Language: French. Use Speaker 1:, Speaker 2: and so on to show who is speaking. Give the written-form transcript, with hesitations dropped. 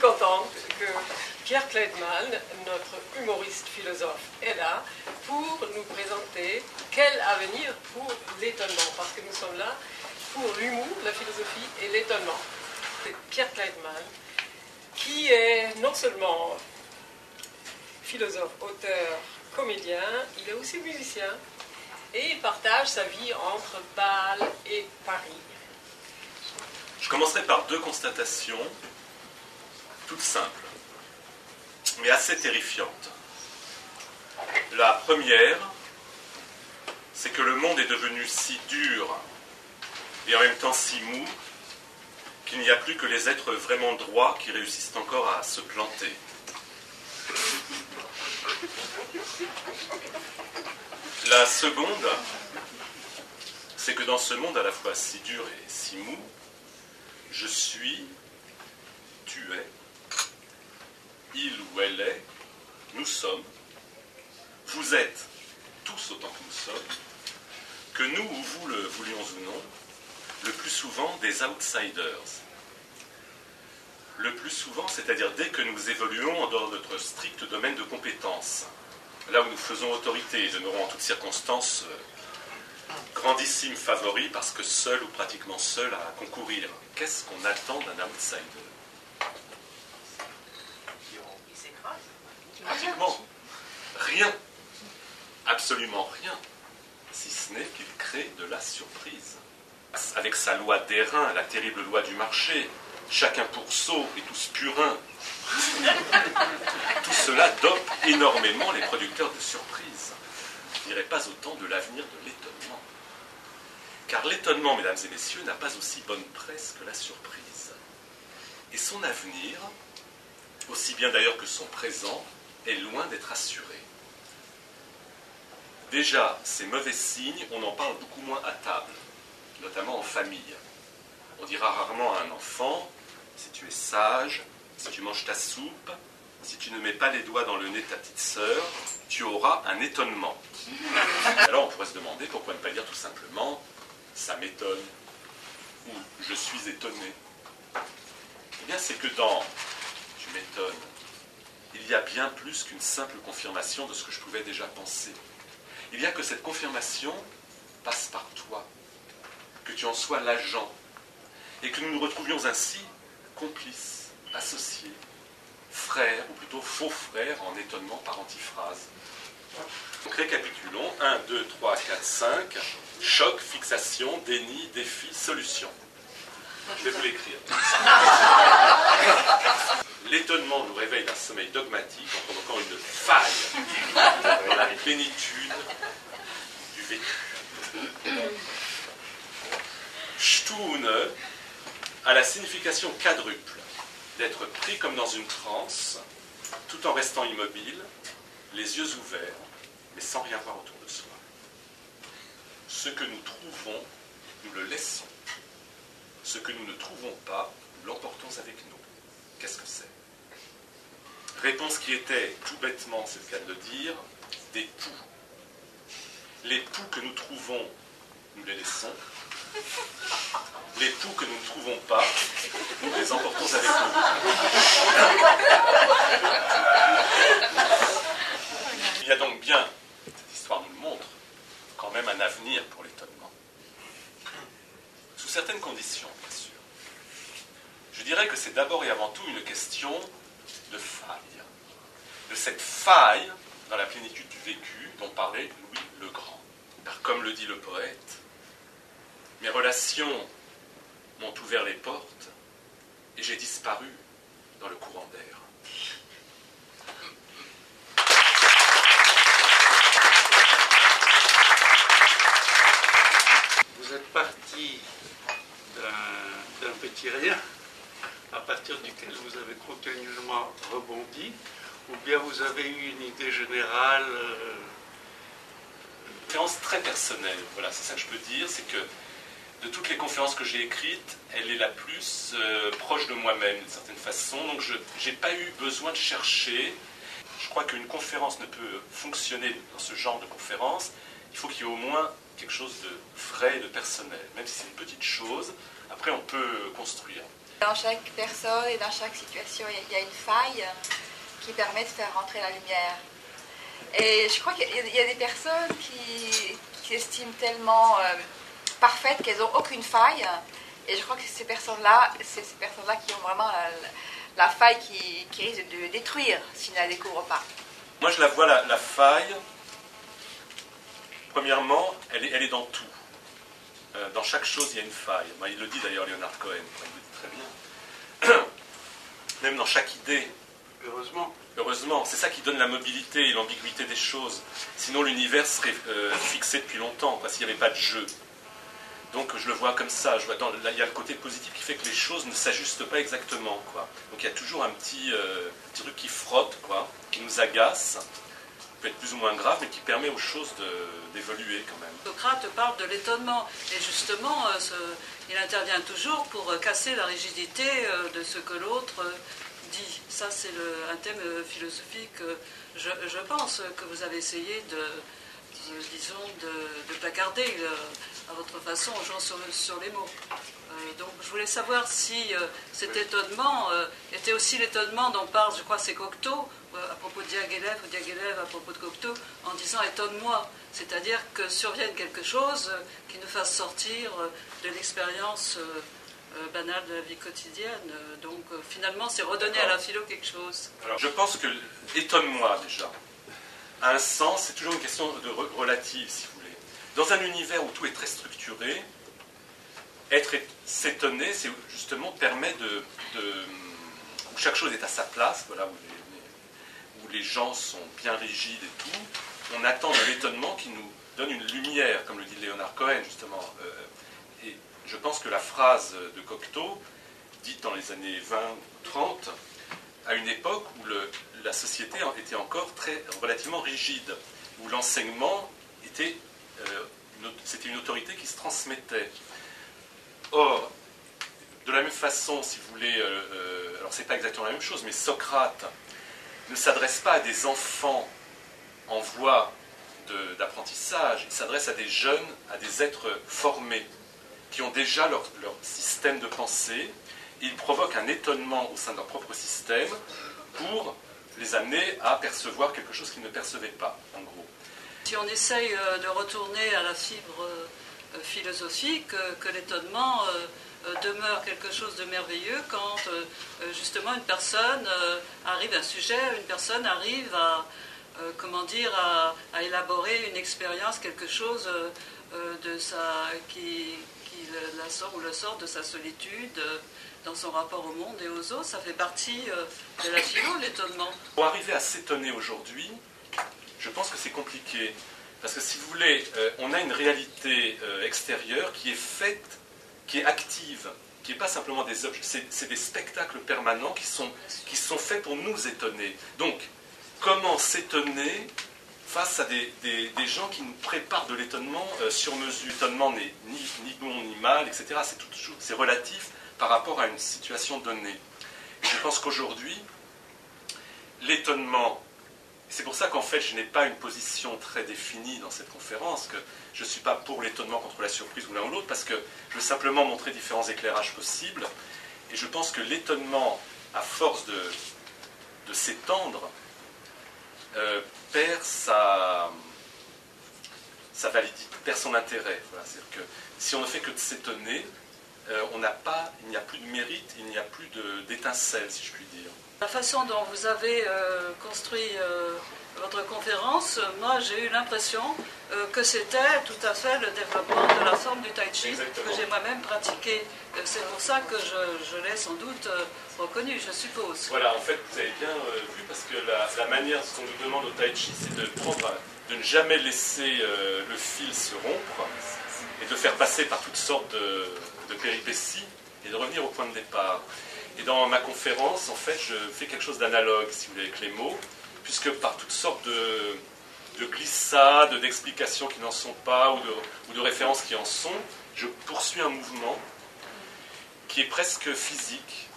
Speaker 1: contente que Pierre Kleidman, notre humoriste philosophe, est là pour nous présenter quel avenir pour l'étonnement, parce que nous sommes là pour l'humour, la philosophie et l'étonnement. C'est Pierre Kleidman, qui est non seulement philosophe, auteur, comédien, il est aussi musicien, et il partage sa vie entre Bâle et Paris.
Speaker 2: Je commencerai par deux constatations, toutes simples, mais assez terrifiantes. La première, c'est que le monde est devenu si dur et en même temps si mou qu'il n'y a plus que les êtres vraiment droits qui réussissent encore à se planter. La seconde, c'est que dans ce monde à la fois si dur et si mou, je suis, tu es, il ou elle est, nous sommes, vous êtes tous autant que nous sommes, que nous ou vous le voulions ou non, le plus souvent des outsiders. Le plus souvent, c'est-à-dire dès que nous évoluons en dehors de notre strict domaine de compétences, là où nous faisons autorité et demeurons en toutes circonstances grandissime favori parce que seul ou pratiquement seul à concourir. Qu'est-ce qu'on attend d'un outsider?
Speaker 3: Il s'écrase.
Speaker 2: Pratiquement rien, absolument rien, si ce n'est qu'il crée de la surprise. Avec sa loi d'airain, la terrible loi du marché, chacun pour sot et tous purins, tout cela dope énormément les producteurs de surprises. Je ne dirais pas autant de l'avenir de l'étonnement. Car l'étonnement, mesdames et messieurs, n'a pas aussi bonne presse que la surprise. Et son avenir, aussi bien d'ailleurs que son présent, est loin d'être assuré. Déjà, ces mauvais signes, on en parle beaucoup moins à table, notamment en famille. On dira rarement à un enfant, si tu es sage, si tu manges ta soupe, si tu ne mets pas les doigts dans le nez de ta petite sœur, tu auras un étonnement. Alors on pourrait se demander pourquoi ne pas dire tout simplement « ça m'étonne » ou « je suis étonné ». Eh bien c'est que dans « tu m'étonnes », il y a bien plus qu'une simple confirmation de ce que je pouvais déjà penser. Il y a que cette confirmation passe par toi, que tu en sois l'agent, et que nous nous retrouvions ainsi complices, associés, frères, ou plutôt faux frères en étonnement par antiphrase. Donc récapitulons, 1, 2, 3, 4, 5, choc, fixation, déni, défi, solution. Je vais vous l'écrire. L'étonnement nous réveille d'un sommeil dogmatique en provoquant une faille dans la plénitude du vécu. Stune a la signification quadruple d'être pris comme dans une transe, tout en restant immobile, les yeux ouverts, mais sans rien voir autour de soi. Ce que nous trouvons, nous le laissons. Ce que nous ne trouvons pas, nous l'emportons avec nous. Qu'est-ce que c'est? Réponse qui était, tout bêtement, c'est le cas de le dire, des poux. Les poux que nous trouvons, nous les laissons. Les poux que nous ne trouvons pas, nous les emportons avec nous. Il y a donc bien, cette histoire nous le montre, quand même un avenir pour l'étonnement. Sous certaines conditions, bien sûr. Je dirais que c'est d'abord et avant tout une question de faille. De cette faille dans la plénitude du vécu dont parlait Louis le Grand. Car comme le dit le poète, mes relations m'ont ouvert les portes et j'ai disparu dans le courant d'air.
Speaker 4: Vous êtes parti d'un petit rien à partir duquel vous avez continuellement rebondi, ou bien vous avez eu une idée générale
Speaker 2: Conférence très personnelle, voilà, c'est ça que je peux dire, c'est que de toutes les conférences que j'ai écrites, elle est la plus proche de moi-même, d'une certaine façon, donc je n'ai pas eu besoin de chercher. Je crois qu'une conférence ne peut fonctionner dans ce genre de conférence, il faut qu'il y ait au moins quelque chose de vrai, de personnel, même si c'est une petite chose, après on peut construire.
Speaker 5: Dans chaque personne et dans chaque situation, il y a une faille qui permet de faire rentrer la lumière. Et je crois qu'il y a des personnes qui s'estiment tellement parfaites qu'elles n'ont aucune faille. Et je crois que ces personnes-là qui ont vraiment la faille qui risque de détruire s'ils ne la découvrent pas.
Speaker 2: Moi, je la vois, la faille, premièrement, elle est dans tout. Dans chaque chose, il y a une faille. Il le dit d'ailleurs, Leonard Cohen, il le dit très bien. Même dans chaque idée.
Speaker 4: Heureusement.
Speaker 2: Heureusement, c'est ça qui donne la mobilité et l'ambiguïté des choses. Sinon, l'univers serait fixé depuis longtemps, s'il n'y avait pas de jeu. Donc, je le vois comme ça. Il y a le côté positif qui fait que les choses ne s'ajustent pas exactement, quoi. Donc, il y a toujours un petit truc qui frotte, quoi, qui nous agace, qui peut être plus ou moins grave, mais qui permet aux choses d'évoluer quand même.
Speaker 6: Socrate parle de l'étonnement, et justement, il intervient toujours pour casser la rigidité de ce que l'autre dit. Ça, c'est un thème philosophique, je pense, que vous avez essayé de placarder à votre façon aux gens sur les mots. Donc je voulais savoir si cet étonnement était aussi l'étonnement dont parle, je crois, c'est Cocteau, à propos de Diaghilev, ou Diaghilev à propos de Cocteau, en disant « étonne-moi », c'est-à-dire que survienne quelque chose qui nous fasse sortir de l'expérience banale de la vie quotidienne. Donc finalement, c'est redonner à la philo quelque chose.
Speaker 2: Alors, je pense que « étonne-moi » déjà, a un sens, c'est toujours une question relative, si vous voulez. Dans un univers où tout est très structuré, s'étonner, c'est justement permet où chaque chose est à sa place, voilà, où les gens sont bien rigides et tout. On attend de l'étonnement qui nous donne une lumière, comme le dit Leonard Cohen, justement. Et je pense que la phrase de Cocteau, dite dans les années 20 ou 30, à une époque où la société était encore relativement rigide, où l'enseignement c'était une autorité qui se transmettait. Or, de la même façon, si vous voulez, alors c'est pas exactement la même chose, mais Socrate ne s'adresse pas à des enfants en voie d'apprentissage, il s'adresse à des jeunes, à des êtres formés, qui ont déjà leur système de pensée, et il provoque un étonnement au sein de leur propre système pour les amener à percevoir quelque chose qu'ils ne percevaient pas, en gros.
Speaker 6: Si on essaye de retourner à la fibre philosophique, que l'étonnement demeure quelque chose de merveilleux quand justement une personne arrive à un sujet, une personne arrive à élaborer une expérience, quelque chose qui la sort ou le sort de sa solitude dans son rapport au monde et aux autres. Ça fait partie de la philo, l'étonnement.
Speaker 2: Pour arriver à s'étonner aujourd'hui, je pense que c'est compliqué. Parce que si vous voulez, on a une réalité extérieure qui est faite, qui est active, qui n'est pas simplement des objets, c'est des spectacles permanents qui sont faits pour nous étonner. Donc, comment s'étonner face à des gens qui nous préparent de l'étonnement sur mesure? L'étonnement n'est ni bon ni mal, etc. C'est relatif par rapport à une situation donnée. Et je pense qu'aujourd'hui, l'étonnement, c'est pour ça qu'en fait je n'ai pas une position très définie dans cette conférence, que je ne suis pas pour l'étonnement contre la surprise ou l'un ou l'autre, parce que je veux simplement montrer différents éclairages possibles, et je pense que l'étonnement, à force de s'étendre, perd sa validité, perd son intérêt. Voilà. C'est-à-dire que si on ne fait que de s'étonner, il n'y a plus de mérite, il n'y a plus d'étincelle, si je puis dire.
Speaker 6: La façon dont vous avez construit votre conférence, moi j'ai eu l'impression que c'était tout à fait le développement de la forme du tai chi. Exactement. Que j'ai moi-même pratiqué. C'est pour ça que je l'ai sans doute reconnu, je suppose.
Speaker 2: Voilà, en fait, vous avez bien vu, parce que la manière dont on nous demande au tai chi, c'est de ne jamais laisser le fil se rompre et de faire passer par toutes sortes de péripéties et de revenir au point de départ. Et dans ma conférence, en fait, je fais quelque chose d'analogue, si vous voulez, avec les mots, puisque par toutes sortes de glissades, d'explications qui n'en sont pas, ou de références qui en sont, je poursuis un mouvement qui est presque physique,